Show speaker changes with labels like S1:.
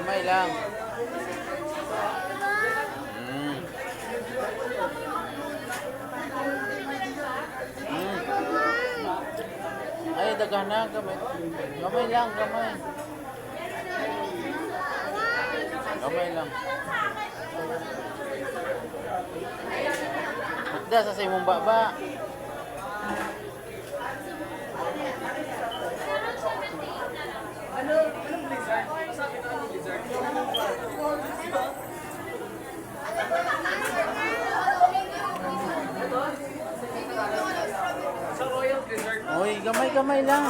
S1: Gamay lang. Mm. Mm. Ay, daghan na. Gamay. Gamay lang, gamay. Gamay lang. Hukda sa imong baba. Oy, gamay-gamay lang.